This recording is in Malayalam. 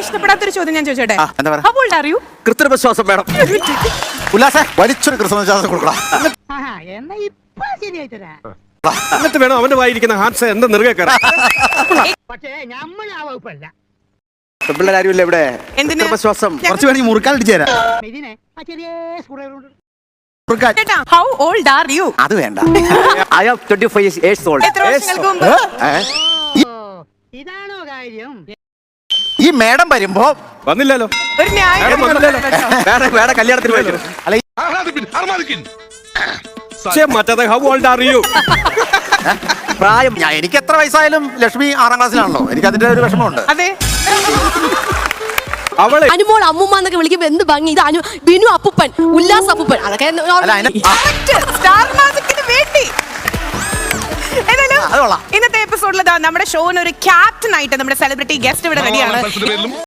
ഇഷ്ടപ്പെടാത്തൊരു ചോദ്യം ഞാൻ ചോദിച്ചോട്ടെ? How old are you? കൃത്രിമ ശ്വാസം വേണം. ഉല്ലാസേ വലിച്ചൊരു ക്രിസ്മസ് ശ്വാസം കൊടുക്കണം. എന്നിട്ട് വേണം അവന്റെ വായിരിക്കുന്ന ഹാൻസ് എന്താ നിറുകെ കയറാൻ. പിള്ളേരാരുമില്ല ഇവിടെ. കൃത്രിമ ശ്വാസം കുറച്ച് വേണമെങ്കിൽ മുറുക്കാൻ അടിച്ചു തരാം. How old are you? അത് വേണ്ട. I am 25 years old. എത്ര വർഷങ്ങൾക്ക് മുമ്പ്? ഇതാണോ കാര്യം? ഈ മേഡം വരുമ്പോ വന്നില്ലല്ലോ. ഒരു ന്യായം വേറെ കല്യാണത്തിന് പോയി. അല്ല മറ്റേ ഹൗ ഓൾഡ് ആർ യു? പ്രായം എനിക്ക് എത്ര വയസ്സായാലും ലക്ഷ്മി 6ാം ക്ലാസ്സിലാണല്ലോ. എനിക്ക് അതിന്റെ ഒരു വിഷമമുണ്ട്. അതെ. അവളെ അനുമോൾ അമ്മൂമ്മ എന്നൊക്കെ വിളിക്കുമ്പോ എന്ത് ഭംഗി. ഇത് ബിനു അപ്പൂപ്പൻ, ഉല്ലാസ് അപ്പൂപ്പൻ, അതൊക്കെ സ്റ്റാർ മാജിക്കിന് വേണ്ടി. ഇന്നത്തെ എപ്പിസോഡിൽ നമ്മുടെ ഷോന് ഒരു ക്യാപ്റ്റൻ ആയിട്ട് നമ്മുടെ സെലിബ്രിറ്റി ഗസ്റ്റ് ഇവിടെ റെഡിയാണ്.